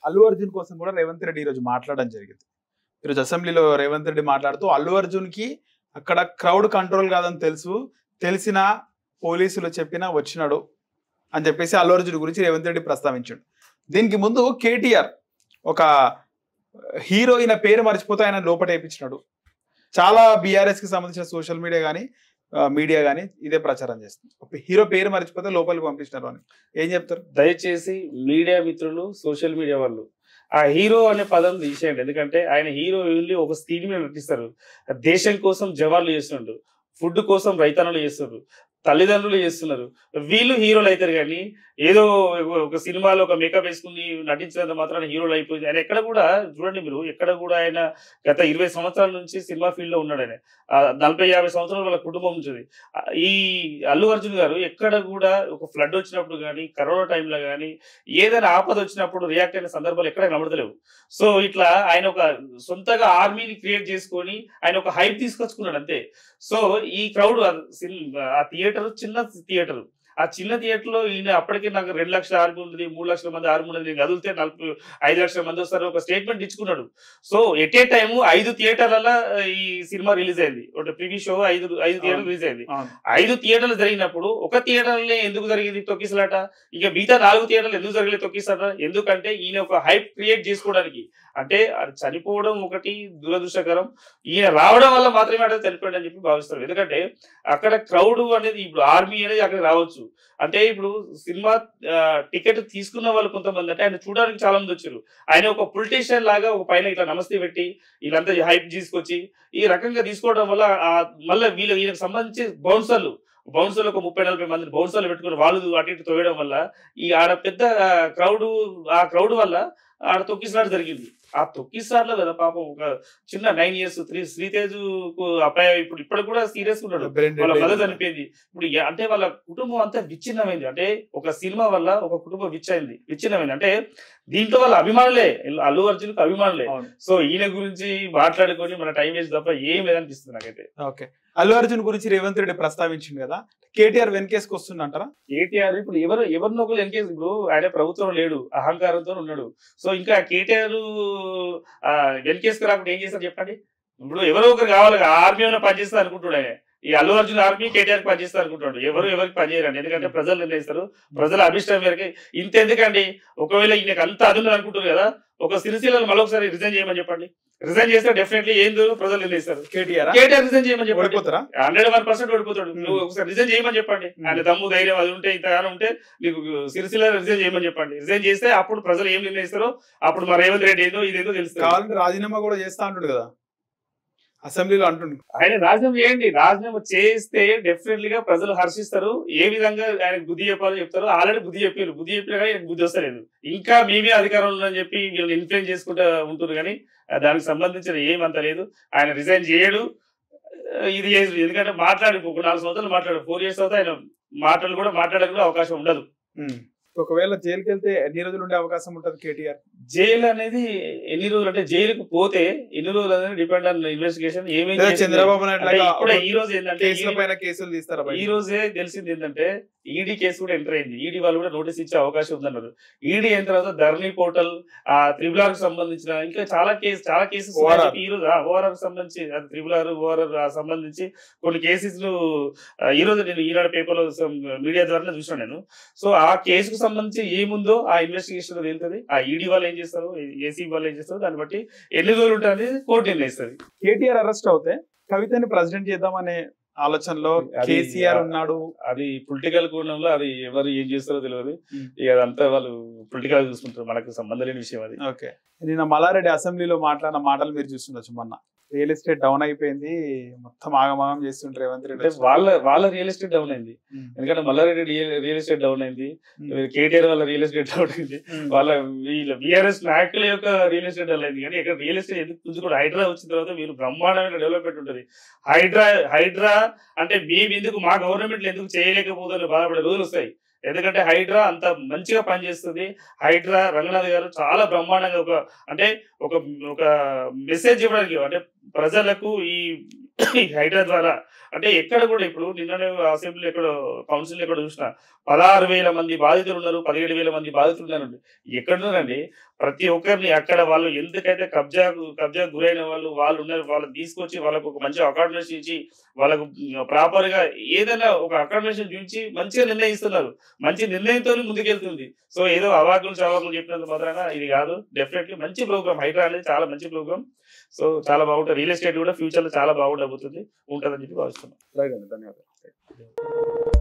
అల్లు అర్జున్ కోసం కూడా రేవంత్ రెడ్డి ఈరోజు మాట్లాడడం జరిగింది. ఈరోజు అసెంబ్లీలో రేవంత్ రెడ్డి మాట్లాడుతూ అల్లు అర్జున్ కి అక్కడ క్రౌడ్ కంట్రోల్ కాదని తెలిసిన పోలీసులు చెప్పినా వచ్చినాడు అని చెప్పేసి అల్లు అర్జున్ గురించి రేవంత్ రెడ్డి ప్రస్తావించాడు. దీనికి ముందు కేటీఆర్ ఒక హీరోయిన్ పేరు మర్చిపోతే ఆయన లోపల వేయించినాడు. చాలా బీఆర్ఎస్ కి సంబంధించిన సోషల్ మీడియా కానీ ఇదే ప్రచారం చేస్తుంది. హీరో పేరు మర్చిపోతే లోపలికి పంపించినారు అని ఏం చెప్తారు? దయచేసి మీడియా మిత్రులు, సోషల్ మీడియా వాళ్ళు ఆ హీరో అనే పదం తీసేయండి. ఎందుకంటే ఆయన హీరో వెళ్ళి ఒక స్క్రీన్ మీద నటిస్తారు. దేశం కోసం జవాన్లు చేస్తున్నారు, ఫుడ్ కోసం రైతన్నులు చేస్తున్నారు, తల్లిదండ్రులు చేస్తున్నారు. వీళ్ళు హీరోలు అవుతారు. కానీ ఏదో ఒక సినిమాలో ఒక మేకప్ వేసుకుని నటించినంత మాత్రాన హీరోలు అయిపోయింది. ఆయన ఎక్కడ కూడా చూడండి, మీరు ఎక్కడ కూడా ఆయన గత 20 సంవత్సరాల నుంచి సినిమా ఫీల్డ్ లో ఉన్నాడు. ఆయన 40-50 సంవత్సరాలు వాళ్ళ కుటుంబం ఉంటుంది. ఈ అల్లు అర్జున్ గారు ఎక్కడ కూడా ఒక ఫ్లడ్ వచ్చినప్పుడు కానీ, కరోనా టైంలో కానీ, ఏదైనా ఆపద వచ్చినప్పుడు రియాక్ట్ అయిన సందర్భాలు ఎక్కడ కనబడతలేవు. సో ఇట్లా ఆయన ఒక సొంతగా ఆర్మీని క్రియేట్ చేసుకొని ఆయన ఒక హైప్ తీసుకొచ్చుకున్నాడు అంతే. సో ఈ క్రౌడ్ ఆ థియేటర్ చిన్న థియేటర్, ఆ చిన్న థియేటర్ లో ఈయన అప్పటికే నాకు 2 లక్షల ఆర్మీ ఉంది, 3 లక్షల మంది ఆర్మీ ఉంది, నేను కదిలితే 5 లక్షల మంది వస్తారు ఒక స్టేట్మెంట్ ఇచ్చుకున్నాడు. సో ఎట్ ఏ టైమ్ 5 థియేటర్ల ఈ సినిమా రిలీజ్ అయింది. ఒక ప్రీవియస్ షో 5 థియేటర్లు రిలీజ్ అయింది. 5 థియేటర్లు జరిగినప్పుడు ఒక థియేటర్లే ఎందుకు జరిగింది తొక్కిసలాట, ఇక మిగతా 4 థియేటర్లు ఎందుకు జరగలేదు తొక్కిసలాట? ఎందుకంటే ఈయన ఒక హైప్ క్రియేట్ చేసుకోవడానికి. అంటే అది చనిపోవడం ఒకటి దురదృష్టకరం, ఈయన రావడం వల్ల మాత్రమే అంటే చనిపోయాడు అని చెప్పి భావిస్తారు. ఎందుకంటే అక్కడ క్రౌడ్ అనేది, ఇప్పుడు ఆర్మీ అనేది అక్కడికి రావచ్చు అంటే, ఇప్పుడు సినిమా టికెట్ తీసుకున్న వాళ్ళు కొంతమంది అంటే ఆయన చూడడానికి చాలా మంది వచ్చారు. ఆయన ఒక పొలిటీషియన్ లాగా ఒక పైన ఇట్లా నమస్తే పెట్టి వీళ్ళంతా హైప్ తీసుకొచ్చి ఈ రకంగా తీసుకోవడం వల్ల మళ్ళీ ఈయనకు సంబంధించి బౌన్సర్లు ఒక 30-40 మంది బౌన్సర్లు పెట్టుకుని వాళ్ళు అటు ఇటు తోయడం వల్ల ఈ ఆడ పెద్ద ఆ క్రౌడ్ వల్ల ఆడ తొక్కిసలాట జరిగింది. ఆ తొక్కిసలాటలో కదా పాపం ఒక చిన్న 9 years శ్రీతేజ్ అబ్బాయి ఇప్పుడు కూడా సీరియస్ ఉన్నాడు. వాళ్ళ మదర్ చనిపోయింది. ఇప్పుడు అంటే వాళ్ళ కుటుంబం అంతా విచ్ఛిన్నమైంది. అంటే ఒక సినిమా వల్ల ఒక కుటుంబం విచ్ఛిన్నమైంది. అంటే దీంట్లో వాళ్ళ అభిమానులే, అల్లు అర్జున్ కు అభిమానులే. సో ఈయన గురించి మాట్లాడుకొని మన టైం వేస్ట్ తప్ప ఏం లేదనిపిస్తుంది నాకైతే. ఓకే, అల్లు అర్జున్ గురించి రేవంత్ రెడ్డి ప్రస్తావించింది కదా, కేటీఆర్ వెనకేసుకు వస్తుందంటారా? కేటీఆర్ ఇప్పుడు ఎవరినో ఒకరు వెనకేసి, ఇప్పుడు ఆయన ప్రభుత్వం లేడు, అహంకారంతో ఉన్నాడు. సో ఇంకా కేటీఆర్ వెనకేసుకు రాకుండా ఏం చేస్తారు చెప్పండి? ఇప్పుడు ఎవరో ఒకరు కావాలి, ఆర్మీ ఏమైనా పనిచేస్తారు అనుకుంటున్నాడు ఆయన. ఈ అల్లు అర్జున్ ఆర్మీ కేటీఆర్ పనిచేస్తారు అనుకుంటున్నాడు. ఎవరికి పనిచేయరండి, ఎందుకంటే ప్రజలు నిర్ణయిస్తారు. ప్రజల అభిష్టం మేరకు. ఇంతెందుకండి, ఒకవేళ ఈయనకు అంత అదున్నది అనుకుంటున్నారు కదా, ఒక సిరిసిల్లను మరొకసారి రిజైన్ చేయమని చెప్పండి. రిజైన్ చేస్తే డెఫినెట్లీ ఏందో ప్రజలు నిర్ణయిస్తారు. కేటీఆర్ రిజైన్ చేయమని చెప్పండి. 101% ఓడిపోతాడు. నువ్వు ఒకసారి రిజైన్ చేయమని చెప్పండి. ఆయన దమ్ము ధైర్యం అది ఉంటే, ఇంతగానో ఉంటే నీకు సిరిసిల్ల రిజైన్ చేయమని చెప్పండి. రిజైన్ చేస్తే అప్పుడు ప్రజలు ఏం నిర్ణయిస్తారో అప్పుడు మరి రేవంత్ రెడ్డి ఏదో ఇదేదో తెలుస్తుంది. కావాలంటే రాజీనామా కూడా చేస్తా అంటాడు కదా అసెంబ్లీలో అంటుండు. ఆయన రాజీనామా చేయండి. రాజీనామా చేస్తే డెఫినెట్లీ గా ప్రజలు హర్షిస్తారు. ఏ విధంగా ఆయన బుద్ధి చెప్పాలో చెప్తారు. ఆల్రెడీ బుద్ధి చెప్పినా కానీ బుద్ధి వస్తలేదు. ఇంకా మేమే అధికారంలో ఉందని చెప్పి వీళ్ళని ఇన్ఫ్లుయెన్స్ చేసుకుంటూ ఉంటుంది. కానీ దానికి సంబంధించిన ఏమంత లేదు. ఆయన రిజైన్ చేయడు, ఇది ఎందుకంటే మాట్లాడి ఒక 4 సంవత్సరాలు మాట్లాడు, 4 years అవుతా ఆయన మాట్లాడడానికి కూడా అవకాశం ఉండదు. ఒకవేళ జైలుకి వెళ్తే ఎన్ని రోజులు ఉండే అవకాశం ఉంటుంది కేటీఆర్? జైలు అనేది ఎన్ని రోజులు అంటే, జైలుకు పోతే ఎన్ని రోజులు అనేది depend on investigation. Chandrababu Naidu ఈ రోజు ఏంటంటే కేసులు తీస్తారా? ఈ రోజే తెలిసింది ఏంటంటే ఈడీ కేసు కూడా ఎంటర్ అయింది. ఈడీ వాళ్ళు కూడా నోటీస్ ఇచ్చే అవకాశం ఉందన్నారు. ఈడీ అయిన తర్వాత ధరణి పోర్టల్, త్రిబుల్ కు సంబంధించిన ఇంకా చాలా కేసెస్ ఈ రోజు ఓఆర్ఆర్ సంబంధించి, త్రిబుల్ ఓఆర్ఆర్ సంబంధించి కొన్ని కేసెస్ ఈ రోజు నేను ఈనాడు పేపర్ లో మీడియా ద్వారా చూసాను నేను. సో ఆ కేసుకు సంబంధించి ఏముందో ఆ ఇన్వెస్టిగేషన్ వెళ్తుంది. ఆ ఈడీ వాళ్ళు ఏం చేస్తారు, ఏసీ వాళ్ళు ఏం చేస్తారు, దాన్ని బట్టి ఎన్ని రోజులు ఉంటుంది కోర్టు నిర్ణయిస్తుంది. కేటీఆర్ అరెస్ట్ అవుతే కవితని ప్రెసిడెంట్ చేద్దామనే ఆలోచనలో కేసీఆర్ ఉన్నాడు. అది పొలిటికల్ కోణంలో అది ఎవరు ఏం చేస్తారో తెలియదు. ఇక అదంతా వాళ్ళు పొలిటికల్ చూసుకుంటారు, మనకు సంబంధం లేని విషయం అది. ఓకే, నిన్న మల్లారెడ్డి అసెంబ్లీలో మాట్లాడిన మాటలు మీరు చూస్తుండొచ్చు. మొన్న రియల్ ఎస్టేట్ డౌన్ అయిపోయింది, మొత్తం ఆగమాగం చేస్తుంటారు రేవంత్ రెడ్డి. వాళ్ళ రియల్ ఎస్టేట్ డౌన్ అయింది. ఎందుకంటే మల్లారెడ్డి రియల్ ఎస్టేట్ డౌన్ అయింది, కేటీఆర్ వాళ్ళ రియల్ ఎస్టేట్ డౌన్ అయింది, వాళ్ళ బీఆర్ఎస్ నాయకుల యొక్క రియల్ ఎస్టేట్ డౌన్ అయింది. కానీ ఇక్కడ రియల్ ఎస్టేట్ ఎందుకు పుంజుకోవడం, హైడ్రా వచ్చిన తర్వాత మీరు బ్రహ్మాండమైన డెవలప్మెంట్ ఉంటుంది. హైడ్రా అంటే మేము ఎందుకు, మా గవర్నమెంట్ ఎందుకు చేయలేకపోతుందని బాధపడే రోజులు వస్తాయి. ఎందుకంటే హైడ్రా అంత మంచిగా పనిచేస్తుంది. హైడ్రా రంగనాథ్ గారు చాలా బ్రహ్మాండంగా ఒక మెసేజ్ ఇవ్వడానికి, అంటే ప్రజలకు ఈ ఈ హైడ్రా ద్వారా అంటే ఎక్కడ కూడా ఇప్పుడు నిన్ననే అసెంబ్లీ ఎక్కడ కౌన్సిల్ ఎక్కడ చూసినా 16,000 మంది బాధితులు ఉన్నారు, 17,000 మంది బాధితులు ఉన్నారు. ఎక్కడున్నారండి? ప్రతి ఒక్కరిని అక్కడ వాళ్ళు ఎందుకైతే కబ్జా గురైన వాళ్ళు ఉన్నారు, వాళ్ళని తీసుకొచ్చి వాళ్ళకు ఒక మంచి అకామిడేషన్ ఇచ్చి వాళ్ళకు ప్రాపర్ గా ఏదైనా ఒక అకామిడేషన్ చూపించి మంచిగా నిర్ణయిస్తున్నారు. మంచి నిర్ణయంతో ముందుకెళ్తుంది. సో ఏదో అవాకులు చవాకులు చెప్పినంత మాత్రాన ఇది కాదు. డెఫినెట్లీ మంచి ప్రోగ్రామ్ హైడ్రా అనేది చాలా మంచి ప్రోగ్రామ్. సో చాలా బాగుంటుంది. రియల్ ఎస్టేట్ కూడా ఫ్యూచర్ లో చాలా బాగుండబోతుంది ఉంటుందని చెప్పి భావిస్తున్నాం. రైట్ అండి, ధన్యవాదాలు.